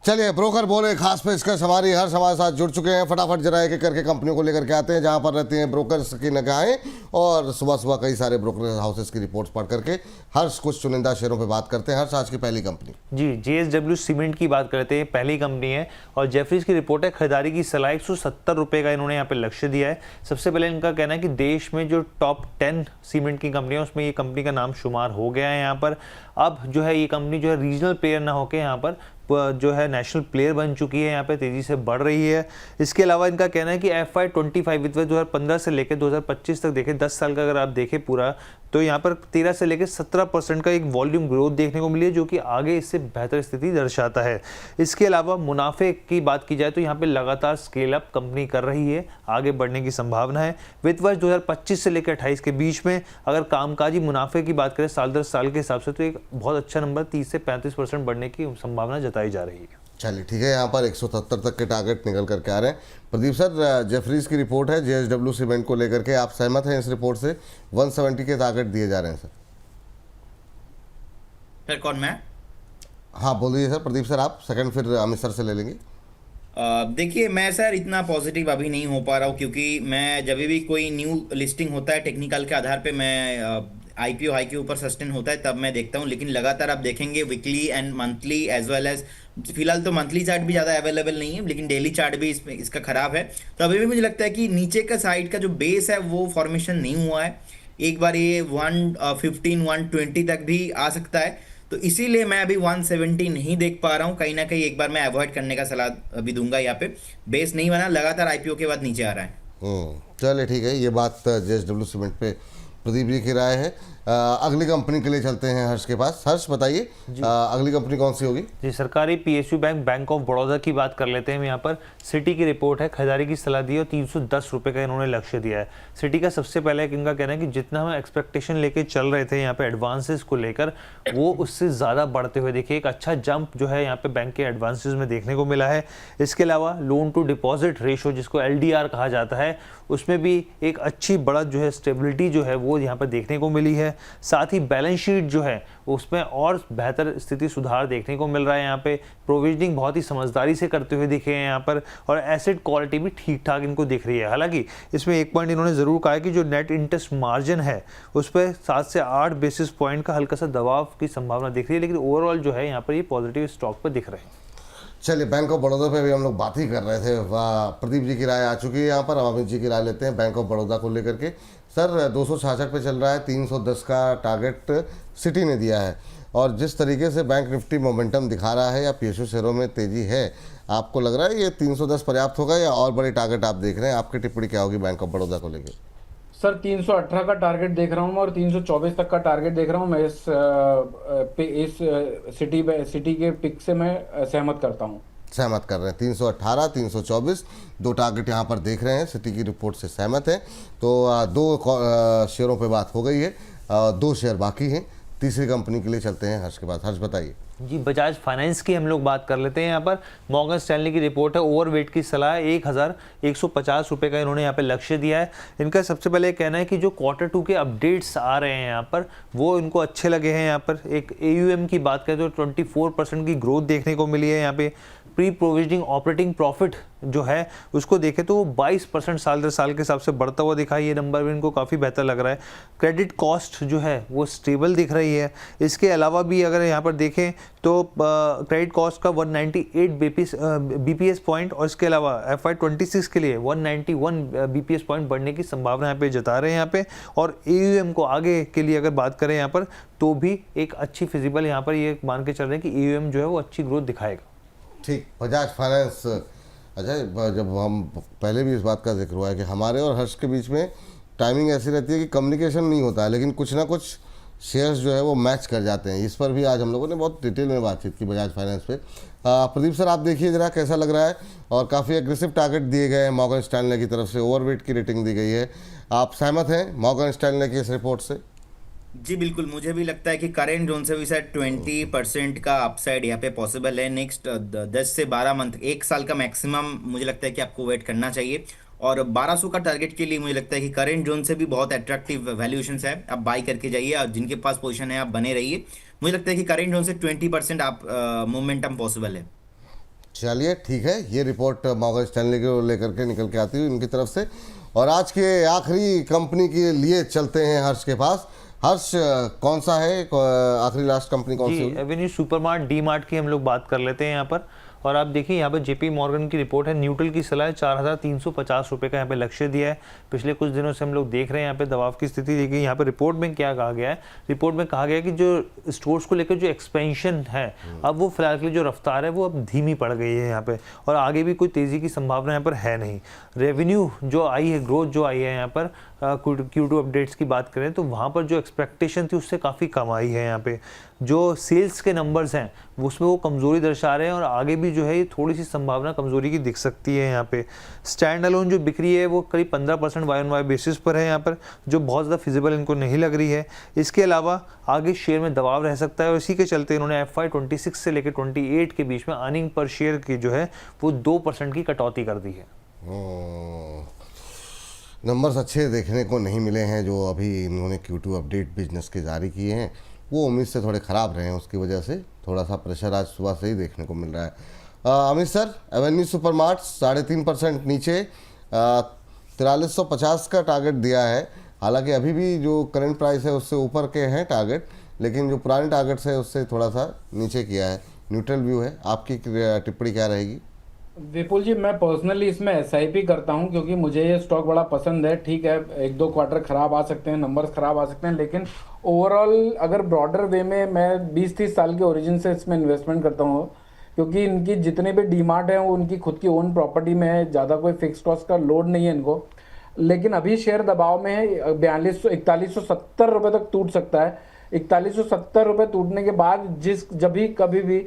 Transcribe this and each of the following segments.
चलिए, ब्रोकर बोले खास पेशकश हमारी हर्ष हमारे साथ जुड़ चुके हैं। फटाफट जरा एक एक करके कंपनियों को लेकर के आते हैं जहां पर रहती हैं ब्रोकर्स की निगाहें, और सुबह सुबह कई सारे ब्रोकर हाउसेस की रिपोर्ट्स पढ़ करके हर्ष कुछ चुनिंदा शेयरों पे बात करते हैं। हर्ष, आज की पहली कंपनी जी JSW सीमेंट की बात करते हैं। पहली कंपनी है और जेफरीज की रिपोर्ट है। खरीदारी की सलाह 170 रुपये का इन्होंने यहाँ पे लक्ष्य दिया है। सबसे पहले इनका कहना है कि देश में जो टॉप 10 सीमेंट की कंपनियां उसमें ये कंपनी का नाम शुमार हो गया है यहाँ पर। अब जो है ये कंपनी जो है रीजनल प्लेयर ना होकर यहाँ पर जो है नेशनल प्लेयर बन चुकी है, यहाँ पे तेजी से बढ़ रही है। इसके अलावा इनका कहना है कि FY25 वित्त वर्ष 2015 से लेकर 2025 तक देखें, 10 साल का अगर आप देखें पूरा, तो यहाँ पर 13 से लेकर 17% का एक वॉल्यूम ग्रोथ देखने को मिली है, जो कि आगे इससे बेहतर स्थिति दर्शाता है। इसके अलावा मुनाफे की बात की जाए तो यहाँ पे लगातार स्केल अप कंपनी कर रही है, आगे बढ़ने की संभावना है। वित्त वर्ष 2025 से लेकर 28 के बीच में अगर कामकाजी मुनाफे की बात करें साल दर साल के हिसाब से, तो एक बहुत अच्छा नंबर 30 से 35% बढ़ने की संभावना जताई जा रही है। चलिए ठीक है, यहाँ पर 177 तक के टारगेट निकल करके आ रहे हैं। प्रदीप सर, जेफरीज की रिपोर्ट है JSW सीमेंट को लेकर के, आप सहमत हैं इस रिपोर्ट से? 170 के टारगेट दिए जा रहे हैं सर। फिर कौन, मैं? हाँ बोलिए सर। प्रदीप सर आप सेकंड, फिर अमित सर से ले लेंगे। देखिए, मैं सर इतना पॉजिटिव अभी नहीं हो पा रहा हूँ, क्योंकि मैं जब भी कोई न्यू लिस्टिंग होता है टेक्निकल के आधार पे, मैं IPO हाई के ऊपर सस्टेन होता है तब मैं देखता हूँ। लेकिन लगातार आप देखेंगे weekly and monthly as well as, फिलहाल तो मंथली चार्ट भी ज़्यादा अवेलेबल नहीं है, लेकिन डेली चार्ट भी इसका खराब है। तो अभी भी मुझे लगता है कि नीचे का साइड का जो बेस है वो फॉर्मेशन नहीं हुआ है। एक बार ये 115 120 तक भी आ सकता है, तो इसीलिए मैं अभी 170 नहीं देख पा रहा हूँ। कहीं ना कहीं एक बार मैं अवॉइड करने का सलाह अभी दूंगा। यहाँ पे बेस नहीं बना, लगातार IPO के बाद नीचे आ रहा है। चलिए ठीक है, ये बात JSW सीमेंट पे प्रदीप जी की राय है। अगली कंपनी के लिए चलते हैं हर्ष के पास। हर्ष बताइए, अगली कंपनी कौन सी होगी? जी, सरकारी PSU bank bank of Baroda की बात कर लेते हैं। यहाँ पर सिटी की रिपोर्ट है, खरीदारी की सलाह दी है और 310 रुपये का इन्होंने लक्ष्य दिया है। सिटी का सबसे पहले इनका कहना है कि जितना हम एक्सपेक्टेशन लेके चल रहे थे यहाँ पे एडवांसेस को लेकर, वो उससे ज़्यादा बढ़ते हुए देखिए। एक अच्छा जंप जो है यहाँ पे बैंक के एडवांसेस में देखने को मिला है। इसके अलावा लोन टू डिपॉजिट रेशो, जिसको LDR कहा जाता है, उसमें भी एक अच्छी बढ़त जो है, स्टेबिलिटी जो है वो यहाँ पर देखने को मिली है। साथ ही बैलेंस शीट जो है उसमें और बेहतर स्थिति सुधार देखने को मिल रहा है। यहाँ पे प्रोविजनिंग बहुत ही समझदारी से करते हुए दिखे हैं यहाँ पर, और एसेट क्वालिटी भी ठीक ठाक इनको दिख रही है। हालांकि इसमें एक पॉइंट इन्होंने ज़रूर कहा है कि जो नेट इंटरेस्ट मार्जिन है उस पर 7 से 8 बेसिस पॉइंट का हल्का सा दबाव की संभावना दिख रही है, लेकिन ओवरऑल जो है यहाँ पर ये पॉजिटिव स्टॉक पर दिख रहे हैं। चलिए, बैंक ऑफ बड़ौदा पे भी हम लोग बात ही कर रहे थे। प्रदीप जी की राय आ चुकी है यहाँ पर, अमित जी की राय लेते हैं बैंक ऑफ बड़ौदा को लेकर के। सर 266 पे चल रहा है, 310 का टारगेट सिटी ने दिया है, और जिस तरीके से बैंक निफ्टी मोमेंटम दिखा रहा है या PSU शेयरों में तेजी है, आपको लग रहा है ये 310 पर्याप्त होगा या और बड़े टारगेट आप देख रहे हैं? आपकी टिप्पणी क्या होगी बैंक ऑफ बड़ौदा को लेकर? सर 318 का टारगेट देख रहा हूँ और 324 तक का टारगेट देख रहा हूँ। मैं इस सिटी के पिक से मैं सहमत करता हूँ। सहमत कर रहे हैं, 318 324 दो टारगेट यहाँ पर देख रहे हैं। सिटी की रिपोर्ट से सहमत है। तो दो शेयरों पे बात हो गई है, 2 शेयर बाकी हैं। तीसरी कंपनी के लिए चलते हैं हर्ष के पास। हर्ष बताइए। जी, बजाज फाइनेंस की हम लोग बात कर लेते हैं। यहाँ पर मॉर्गन स्टैनली की रिपोर्ट है, ओवरवेट की सलाह 1150 रुपये का इन्होंने यहाँ पे लक्ष्य दिया है। इनका सबसे पहले कहना है कि जो Q2 के अपडेट्स आ रहे हैं यहाँ पर, वो इनको अच्छे लगे हैं। यहाँ पर एक AUM की बात करें तो 24% की ग्रोथ देखने को मिली है। यहाँ पे प्री प्रोविजनिंग ऑपरेटिंग प्रॉफिट जो है उसको देखें तो वो 22% साल दर साल के हिसाब से बढ़ता हुआ दिखा। ये नंबर भी इनको काफ़ी बेहतर लग रहा है। क्रेडिट कॉस्ट जो है वो स्टेबल दिख रही है। इसके अलावा भी अगर यहाँ पर देखें तो क्रेडिट कॉस्ट का 198 BPS पॉइंट, और इसके अलावा FY26 के लिए 191 BPS पॉइंट बढ़ने की संभावना यहाँ पे जता रहे हैं यहाँ पे। और AUM को आगे के लिए अगर बात करें यहाँ पर, तो भी एक अच्छी फिजिबल यहाँ पर ये मान के चल रहे हैं कि AUM जो है वो अच्छी ग्रोथ दिखाएगा। ठीक, बजाज फाइनेंस। अच्छा, जब हम पहले भी इस बात का जिक्र हुआ है कि हमारे और हर्ष के बीच में टाइमिंग ऐसी रहती है कि कम्युनिकेशन नहीं होता है, लेकिन कुछ ना कुछ शेयर्स जो है वो मैच कर जाते हैं। इस पर भी आज हम लोगों ने बहुत डिटेल में बातचीत की बजाज फाइनेंस पे। प्रदीप सर आप देखिए ज़रा कैसा लग रहा है, और काफ़ी एग्रेसिव टारगेट दिए गए हैं मॉर्गन स्टैनले की तरफ से, ओवरवेट की रेटिंग दी गई है। आप सहमत हैं मॉर्गन स्टैनले की इस रिपोर्ट से? जी बिल्कुल, मुझे भी लगता है कि करेंट जोन से भी शायद 20% का अपसाइड यहाँ पे पॉसिबल है। नेक्स्ट 10 से 12 मंथ, 1 साल का मैक्सिमम मुझे लगता है कि आपको वेट करना चाहिए। और 1200 का टारगेट के लिए मुझे लगता है कि करेंट जोन से भी बहुत अट्रैक्टिव वैल्यूएशंस है, आप बाई करके जाइए, और जिनके पास पोजीशन है आप बने रहिए। मुझे लगता है कि करेंट जोन से 20% आप मोमेंटम पॉसिबल है। चलिए ठीक है, ये रिपोर्ट मॉर्गन स्टैनली को लेकर के निकल के आती हुई इनकी तरफ से। और आज के आखिरी कंपनी के लिए चलते हैं हर्ष के पास। हर्ष, कौन सा है आखिरी लास्ट कंपनी कौन सी जी, होगी? एवेन्यू सुपरमार्ट, डी मार्ट की हम लोग बात कर लेते हैं यहाँ पर। और आप देखिए यहाँ पे जेपी मॉर्गन की रिपोर्ट है, न्यूट्रल की सलाह है, 4,350 रुपये का यहाँ पे लक्ष्य दिया है। पिछले कुछ दिनों से हम लोग देख रहे हैं यहाँ पे दबाव की स्थिति। देखिए यहाँ पे रिपोर्ट में क्या कहा गया है, रिपोर्ट में कहा गया है कि जो स्टोर्स को लेकर जो एक्सपेंशन है, अब वो फिलहाल के लिए जो रफ्तार है वो अब धीमी पड़ गई है यहाँ पे, और आगे भी कोई तेज़ी की संभावना यहाँ पर है नहीं। रेवेन्यू जो आई है, ग्रोथ जो आई है यहाँ पर Q2 अपडेट्स की बात करें तो वहाँ पर जो एक्सपेक्टेशन थी उससे काफ़ी कम आई है यहाँ पे। जो सेल्स के नंबर्स हैं उसमें वो कमज़ोरी दर्शा रहे हैं, और आगे भी जो है ये थोड़ी सी संभावना कमज़ोरी की दिख सकती है यहाँ पे। स्टैंड अलोन जो बिक्री है वो करीब 15% Y-on-Y बेसिस पर है यहाँ पर, जो बहुत ज़्यादा फिजिबल इनको नहीं लग रही है। इसके अलावा आगे शेयर में दबाव रह सकता है, और इसी के चलते इन्होंने FY26 से लेकर 28 के बीच में अर्निंग पर शेयर की जो है वो 2% की कटौती कर दी है। नंबर्स अच्छे देखने को नहीं मिले हैं जो अभी इन्होंने Q2 अपडेट बिजनेस के जारी किए हैं, वो उम्मीद से थोड़े ख़राब रहे हैं, उसकी वजह से थोड़ा सा प्रेशर आज सुबह से ही देखने को मिल रहा है। अमित सर, एवेन्यू सुपरमार्ट 3.5% नीचे, 4350 का टारगेट दिया है। हालांकि अभी भी जो करंट प्राइस है उससे ऊपर के हैं टारगेट, लेकिन जो पुराने टारगेट्स है उससे थोड़ा सा नीचे किया है, न्यूट्रल व्यू है। आपकी टिप्पणी क्या रहेगी? विपुल जी, मैं पर्सनली इसमें SIP करता हूं क्योंकि मुझे ये स्टॉक बड़ा पसंद है। ठीक है, 1-2 क्वार्टर खराब आ सकते हैं, नंबर्स खराब आ सकते हैं, लेकिन ओवरऑल अगर ब्रॉडर वे में मैं 20-30 साल के ओरिजिन से इसमें इन्वेस्टमेंट करता हूँ, क्योंकि इनकी जितने भी डीमार्ट हैं वो उनकी खुद की ओन प्रॉपर्टी में है, ज़्यादा कोई फिक्स कॉस्ट का लोड नहीं है इनको। लेकिन अभी शेयर दबाव में है, 4170 रुपये तक टूट सकता है। 4170 रुपये टूटने के बाद जब भी कभी भी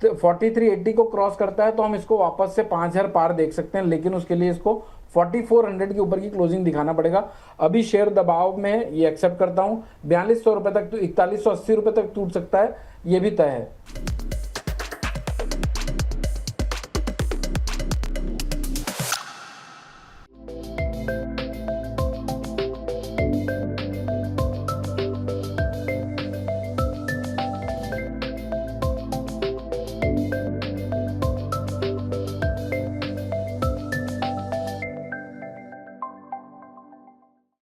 4380 को क्रॉस करता है तो हम इसको वापस से 5000 पार देख सकते हैं, लेकिन उसके लिए इसको 4400 के ऊपर की क्लोजिंग दिखाना पड़ेगा। अभी शेयर दबाव में ये एक्सेप्ट करता हूं, 4200 रुपये तक, तो 4180 रुपये तक टूट सकता है, ये भी तय है।